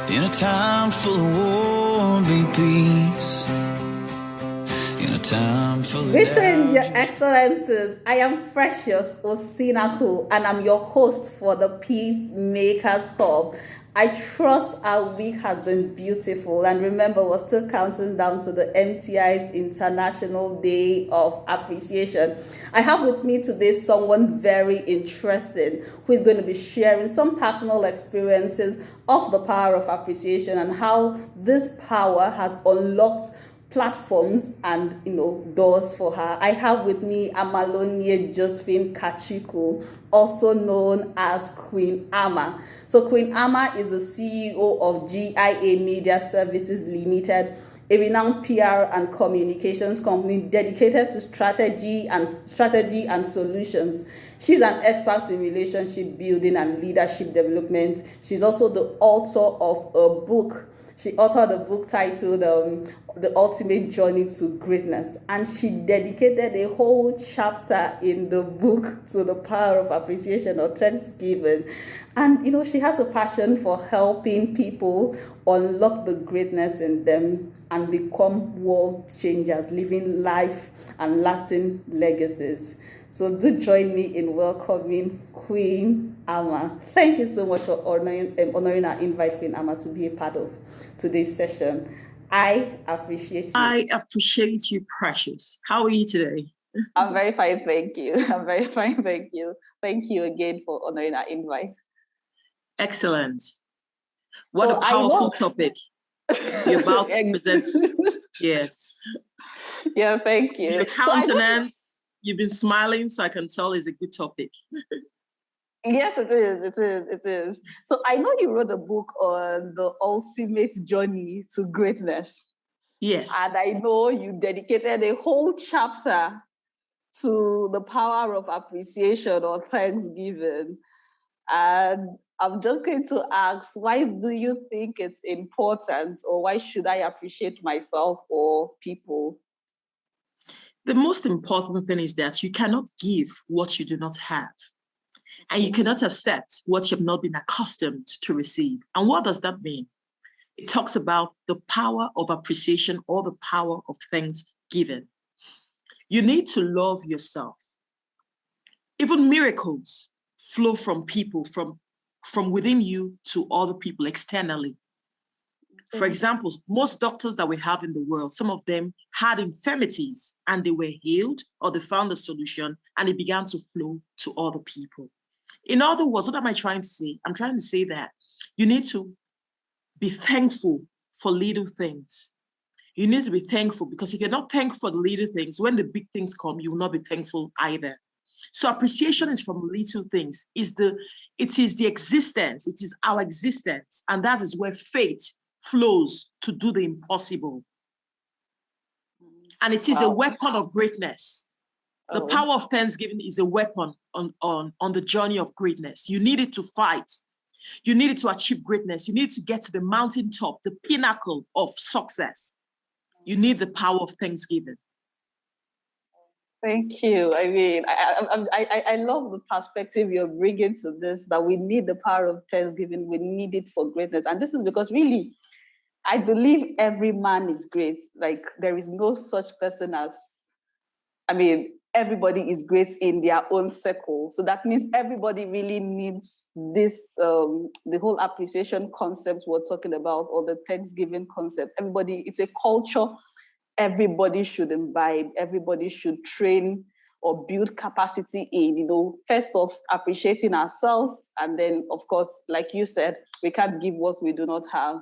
In a time full of war, be peace. In a time full of Greetings, Your doubt, Excellencies. I am Precious Osinaku, and I'm your host for the Peacemakers Hub. I trust our week has been beautiful, and remember, we're still counting down to the MTI's International Day of Appreciation. I have with me today someone very interesting who is going to be sharing some personal experiences of the power of appreciation and how this power has unlocked platforms and doors for her. I have with me Amalonie Josephine Kachiku, also known as Queen Ama. So Queen Ama is the CEO of GIA Media Services Limited, a renowned PR and communications company dedicated to strategy and solutions. She's an expert in relationship building and leadership development. She's also the author of a book. She authored a book titled The Ultimate Journey to Greatness, and she dedicated a whole chapter in the book to the power of appreciation or Thanksgiving. And she has a passion for helping people unlock the greatness in them and become world changers, living life and lasting legacies. So do join me in welcoming Queen Ama. Thank you so much for honoring our invite, Queen Ama, to be a part of today's session. I appreciate you. I appreciate you, Precious. How are you today? I'm very fine, thank you. I'm very fine, thank you. Thank you again for honoring our invite. Excellent. What So a powerful topic you're about to present. Yes. Yeah, thank you. Your countenance, you've been smiling, so I can tell it's a good topic. Yes, it is. So I know you wrote a book on the ultimate journey to greatness. Yes. And I know you dedicated a whole chapter to the power of appreciation or Thanksgiving. And I'm just going to ask, why do you think it's important, or why should I appreciate myself or people? The most important thing is that you cannot give what you do not have. And you cannot accept what you have not been accustomed to receive. And what does that mean? It talks about the power of appreciation or the power of thanksgiving. You need to love yourself. Even miracles flow from people, from within you to other people externally. For example, most doctors that we have in the world, some of them had infirmities and they were healed, or they found a solution and it began to flow to other people. In other words, what am I trying to say? I'm trying to say that you need to be thankful for little things. You need to be thankful, because if you're not thankful for the little things, when the big things come, you will not be thankful either. So appreciation is from little things. It is the existence. It is our existence. And that is where faith flows to do the impossible. And it is a weapon of greatness. The power of thanksgiving is a weapon on the journey of greatness. You need it to fight. You need it to achieve greatness. You need to get to the mountaintop, the pinnacle of success. You need the power of thanksgiving. Thank you. I mean, I love the perspective you're bringing to this, that we need the power of thanksgiving. We need it for greatness. And this is because really, I believe every man is great. Like, there is no such person as, everybody is great in their own circle. So that means everybody really needs this, the whole appreciation concept we're talking about, or the Thanksgiving concept. Everybody, it's a culture everybody should imbibe, everybody should train or build capacity in, first of appreciating ourselves. And then, of course, like you said, we can't give what we do not have.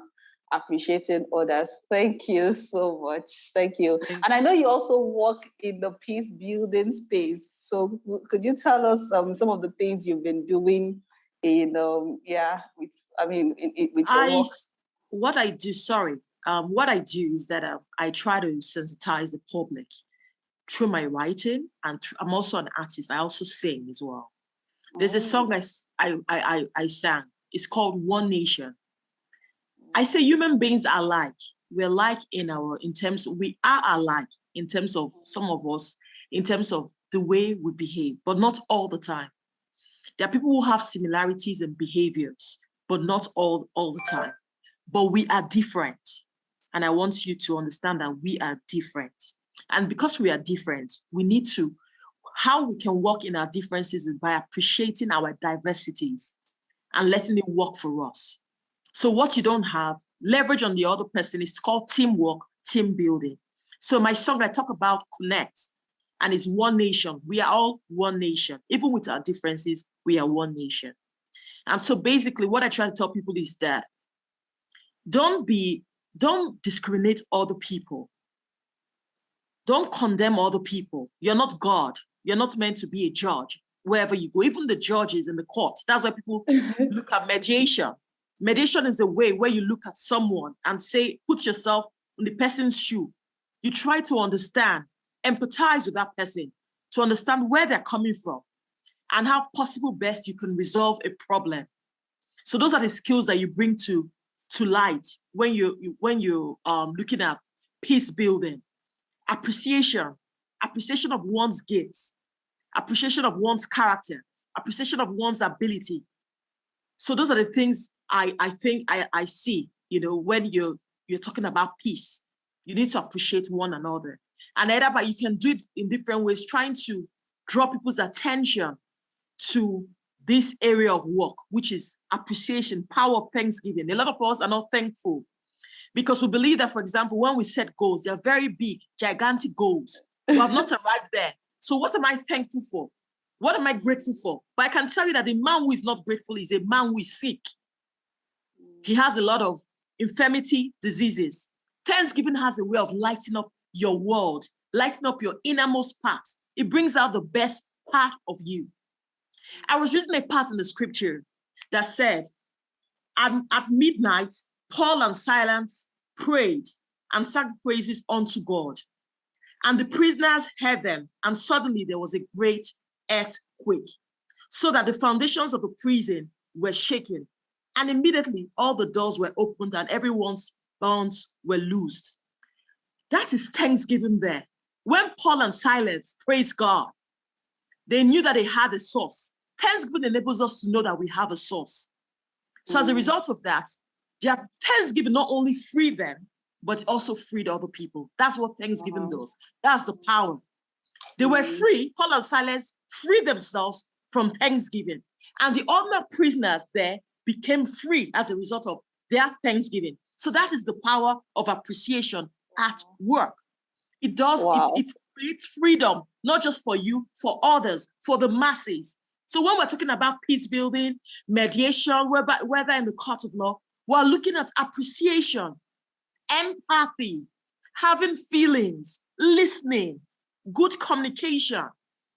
Appreciating others. Thank you so much. Thank you. And I know you also work in the peace building space. So could you tell us some of the things you've been doing in with your work? What I do is that I try to sensitize the public through my writing, and I'm also an artist. I also sing as well. There's a song I sang. It's called One Nation. I say human beings are alike. We're alike we are alike in terms of some of us, in terms of the way we behave, but not all the time. There are people who have similarities in behaviors, but not all the time. but we are different. And I want you to understand that we are different. And because we are different, we need to, how we can work in our differences is by appreciating our diversities and letting it work for us. So what you don't have, leverage on the other person. Is called teamwork, team building. So my song, I talk about connect, and it's one nation. We are all one nation. Even with our differences, we are one nation. And so basically what I try to tell people is that don't discriminate other people. Don't condemn other people. You're not God. You're not meant to be a judge wherever you go. Even the judges in the court. That's why people look at mediation. Mediation is a way where you look at someone and say, put yourself in the person's shoe. You try to understand, empathize with that person to understand where they're coming from and how possible best you can resolve a problem. So those are the skills that you bring to light when you're looking at peace building. Appreciation of one's gifts, appreciation of one's character, appreciation of one's ability. So those are the things I think I see, when you're talking about peace. You need to appreciate one another. And you can do it in different ways, trying to draw people's attention to this area of work, which is appreciation, power of thanksgiving. A lot of us are not thankful because we believe that, for example, when we set goals, they're very big, gigantic goals. We have not arrived there. So what am I thankful for? What am I grateful for? But I can tell you that the man who is not grateful is a man who is sick. He has a lot of infirmity, diseases. Thanksgiving has a way of lighting up your world, lighting up your innermost part. It brings out the best part of you. I was reading a part in the scripture that said, at midnight, Paul and Silas prayed and sang praises unto God. And the prisoners heard them, and suddenly there was a great earthquake, so that the foundations of the prison were shaken. And immediately all the doors were opened and everyone's bonds were loosed. That is thanksgiving there. When Paul and Silas praised God, they knew that they had a source. Thanksgiving enables us to know that we have a source. So as a result of that, their thanksgiving not only freed them, but also freed other people. That's what thanksgiving does. That's the power. They were free. Paul and Silas freed themselves from thanksgiving. And the other prisoners there became free as a result of their thanksgiving. So that is the power of appreciation at work. It does, it creates freedom, not just for you, for others, for the masses. So when we're talking about peace building, mediation, whether in the court of law, we're looking at appreciation, empathy, having feelings, listening, good communication.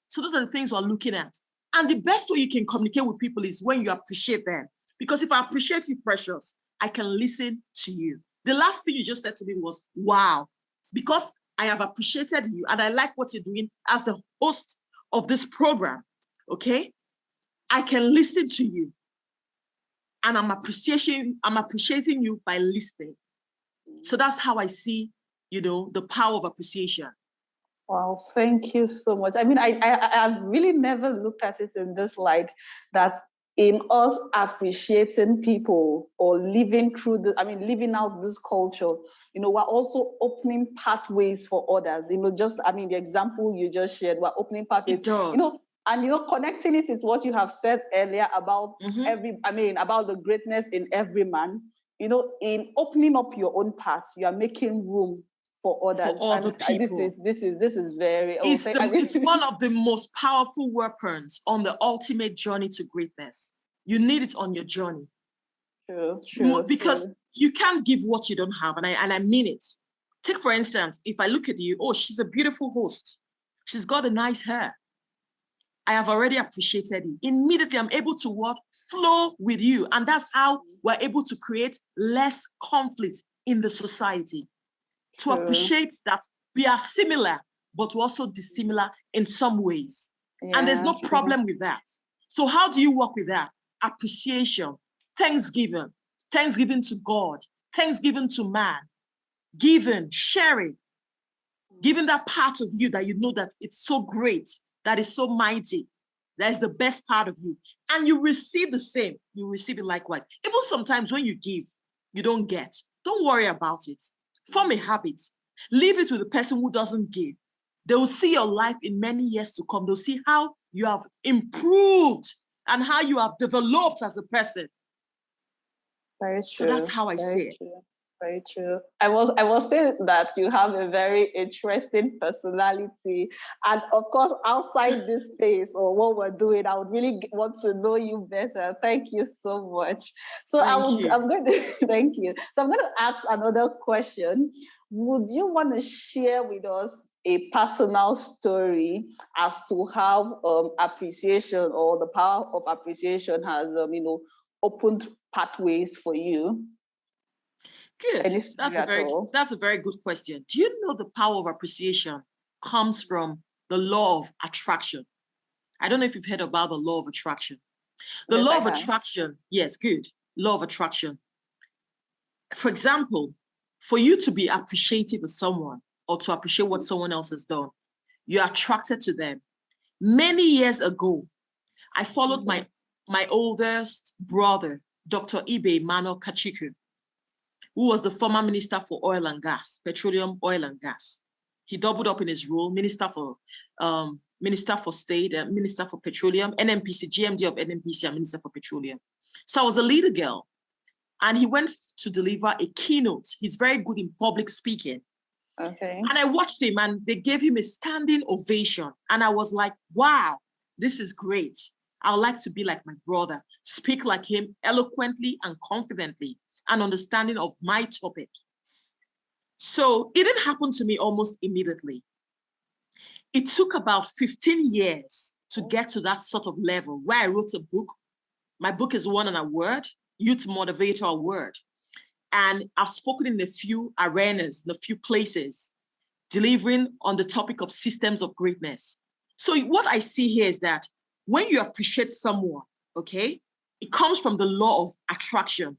So those are the things we're looking at. And the best way you can communicate with people is when you appreciate them. Because if I appreciate you, precious, I can listen to you. The last thing you just said to me was, wow, because I have appreciated you and I like what you're doing as the host of this program, okay? I can listen to you. And I'm appreciating you by listening. So that's how I see, the power of appreciation. Wow, thank you so much. I mean, I've really never looked at it in this light, that in us appreciating people or living out this culture, we're also opening pathways for others. The example you just shared, we're opening pathways. It does. And connecting it is what you have said earlier about about the greatness in every man. In opening up your own path, you are making room for others. For other people. This is very. It's one of the most powerful weapons on the ultimate journey to greatness. You need it on your journey. True. Because you can't give what you don't have, and I mean it. Take for instance, if I look at you, oh, she's a beautiful host. She's got a nice hair. I have already appreciated you. Immediately, I'm able to flow with you. And that's how we're able to create less conflict in the society. To appreciate that we are similar, but we're also dissimilar in some ways. Yeah, and there's no problem with that. So how do you work with that? Appreciation, thanksgiving to God, thanksgiving to man, giving, sharing, giving that part of you that you know that it's so great, that is so mighty, that is the best part of you. And you receive the same. You receive it likewise. Even sometimes when you give, you don't get, don't worry about it. Form a habit. Leave it with the person who doesn't give. They will see your life in many years to come. They'll see how you have improved and how you have developed as a person. Very true. So that's how I see it. Very true. I was saying that you have a very interesting personality, and of course, outside this space or what we're doing, I would really want to know you better. Thank you so much. So I'm going to thank you. So I'm going to ask another question. Would you want to share with us a personal story as to how appreciation or the power of appreciation has opened pathways for you? Good. That's a very good question. Do you know the power of appreciation comes from the law of attraction? I don't know if you've heard about the law of attraction. The law of attraction, yes, good. Law of attraction. For example, for you to be appreciative of someone or to appreciate what someone else has done, you're attracted to them. Many years ago, I followed my oldest brother, Dr. Ibe Emmanuel Kachiku, who was the former Minister for Oil and Gas, Petroleum, Oil and Gas. He doubled up in his role, Minister for State, Minister for Petroleum, NNPC, GMD of NNPC, and Minister for Petroleum. So I was a leader girl, and he went to deliver a keynote. He's very good in public speaking. Okay. And I watched him, and they gave him a standing ovation. And I was like, wow, this is great. I would like to be like my brother, speak like him eloquently and confidently, and understanding of my topic. So it didn't happen to me almost immediately. It took about 15 years to get to that sort of level where I wrote a book. My book is One and a Word, Youth Motivator Award. And I've spoken in a few arenas, in a few places, delivering on the topic of systems of greatness. So what I see here is that when you appreciate someone, okay, it comes from the law of attraction.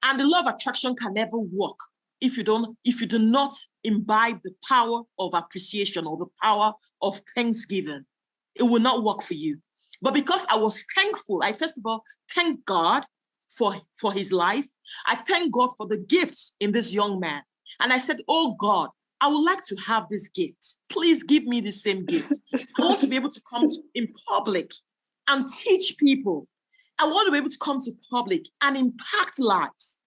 And the law of attraction can never work if you do not imbibe the power of appreciation or the power of thanksgiving. It will not work for you. But because I was thankful, I first of all thank God for his life. I thank God for the gifts in this young man. And I said, oh God, I would like to have this gift. Please give me the same gift. I want to be able to come in public and teach people. I want to be able to come to public and impact lives.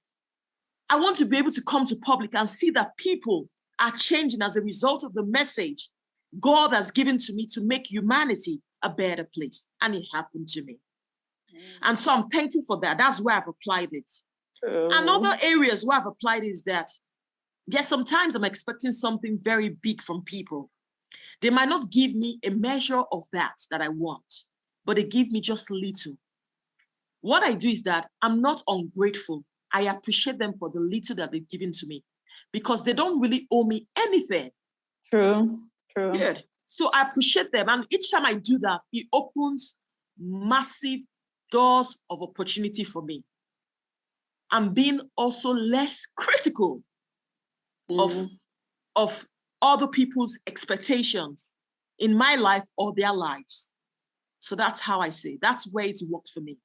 I want to be able to come to public and see that people are changing as a result of the message God has given to me to make humanity a better place. And it happened to me. And so I'm thankful for that. That's where I've applied it. And other areas where I've applied is that, yes, sometimes I'm expecting something very big from people. They might not give me a measure of that I want, but they give me just a little. What I do is that I'm not ungrateful. I appreciate them for the little that they've given to me because they don't really owe me anything. True. Good. So I appreciate them. And each time I do that, it opens massive doors of opportunity for me. I'm being also less critical of other people's expectations in my life or their lives. So that's how I say, that's where it's worked for me.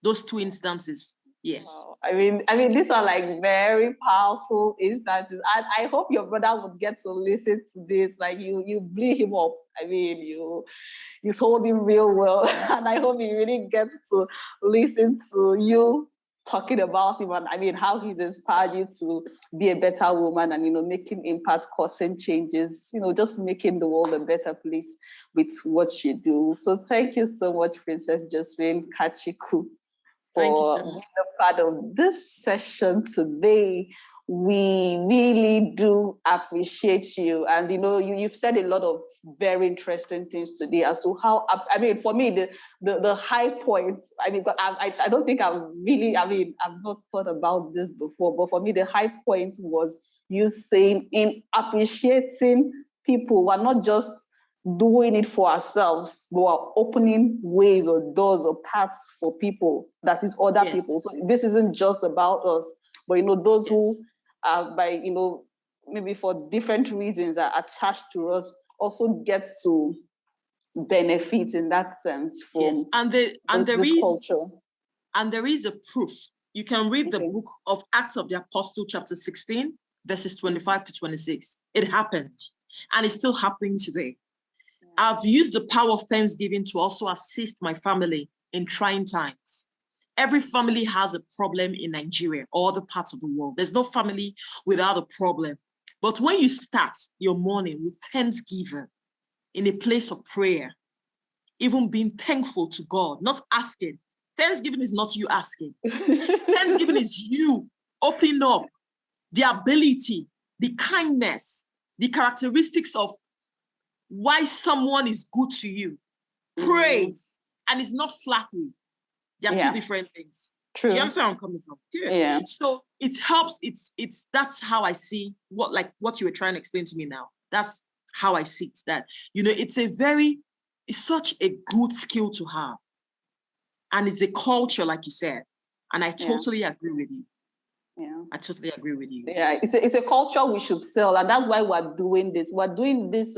Those two instances, yes. Wow. I mean, these are like very powerful instances. And I hope your brother would get to listen to this. Like you blew him up. I mean, you told him real well. And I hope he really gets to listen to you talking about him and I mean how he's inspired you to be a better woman and making impact, causing changes, just making the world a better place with what you do. So thank you so much, Princess Josephine Kachiku, for being a part of this session today. We really do appreciate you. And, you've said a lot of very interesting things today as to how, for me, the high points, I don't think I've not thought about this before, but for me, the high point was you saying in appreciating people, we're not just doing it for ourselves, but we're opening ways or doors or paths for people, that is other people. So this isn't just about us, but those who are maybe for different reasons are attached to us also get to benefit in that sense from this culture. And there is a proof You can read the Okay. book of Acts of the Apostle, chapter 16, verses 25 to 26. It happened, and it's still happening today. I've used the power of Thanksgiving to also assist my family in trying times. Every family has a problem in Nigeria or other parts of the world. There's no family without a problem. But when you start your morning with thanksgiving in a place of prayer, even being thankful to God, not asking. Thanksgiving is not you asking. Thanksgiving is you opening up the ability, the kindness, the characteristics of why someone is good to you. Praise. And it's not flattery. They are Yeah. two different things. True. Do you understand where I'm coming from? Good. Yeah. So it helps. It's that's how I see what you were trying to explain to me now. That's how I see it. That, it's such a good skill to have. And it's a culture, like you said. And I totally agree with you. Yeah. I totally agree with you. Yeah, it's a culture we should sell, and that's why we're doing this. We're doing this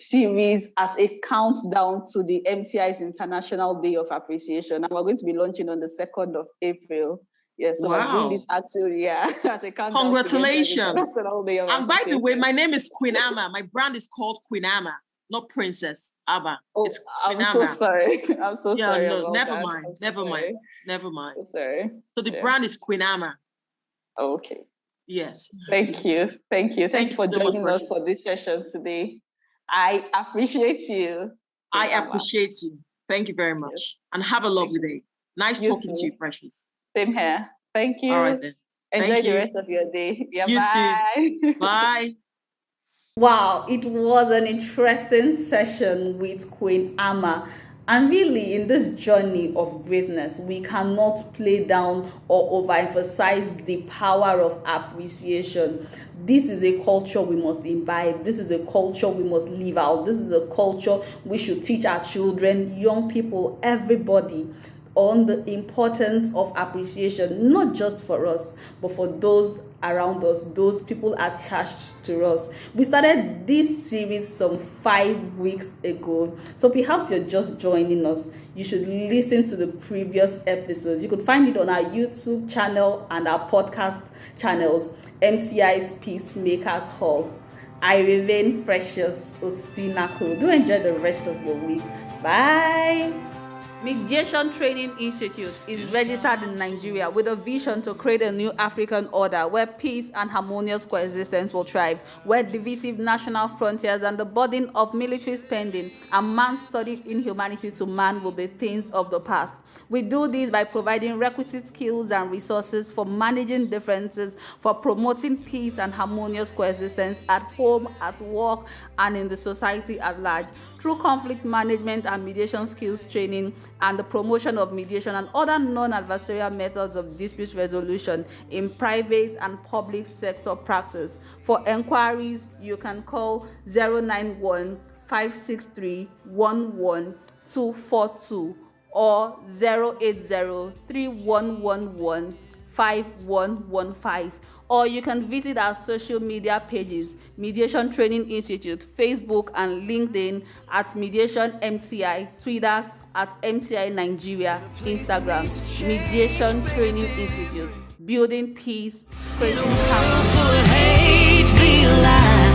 series as a countdown to the MCI's International Day of Appreciation, and we're going to be launching on the 2nd of April. Yeah, so we're doing this actually, as a countdown. Congratulations! Day of And by the way, Appreciation. my name is Queen Ama. My brand is called Queen Ama, not Princess Ama. Oh, It's I'm Queen so Ama. sorry. I'm so sorry. No, about never that. mind. I'm so Never sorry. mind. Never mind. So sorry. So the brand is Queen Ama. Okay. Yes. Thank you. Thank you. Thank you for so much, joining us Precious. for this session today. I appreciate you. I Emma. appreciate you. Thank you very much. And have a lovely day. Nice You talking to too. you, Precious. Same here. Thank you. All right then. Enjoy Thank the you. rest of your day. Yeah, You bye. too. Bye. Wow, it was an interesting session with Queen Ama. And really, in this journey of greatness, we cannot play down or overemphasize the power of appreciation. This is a culture we must imbibe. This is a culture we must live out. This is a culture we should teach our children, young people, everybody, on the importance of appreciation, not just for us, but for those around us, those people attached to us. We started this series some 5 weeks ago, so perhaps you're just joining us. You should listen to the previous episodes. You could find it on our YouTube channel and our podcast channels, MTI's Peacemakers Hall. I remain Precious Osinaku. Do enjoy the rest of your week. Bye. Mediation Training Institute is registered in Nigeria with a vision to create a new African order where peace and harmonious coexistence will thrive, where divisive national frontiers and the burden of military spending and man-studied inhumanity to man will be things of the past. We do this by providing requisite skills and resources for managing differences, for promoting peace and harmonious coexistence at home, at work, and in the society at large, through conflict management and mediation skills training, and the promotion of mediation and other non-adversarial methods of dispute resolution in private and public sector practice. For enquiries, you can call 091 563 11242 or 080 3111 5115. Or you can visit our social media pages, Mediation Training Institute, Facebook and LinkedIn at Mediation MTI, Twitter at MTI Nigeria, Instagram, Mediation Training Institute, building peace, creating harmony. Hate, be alive.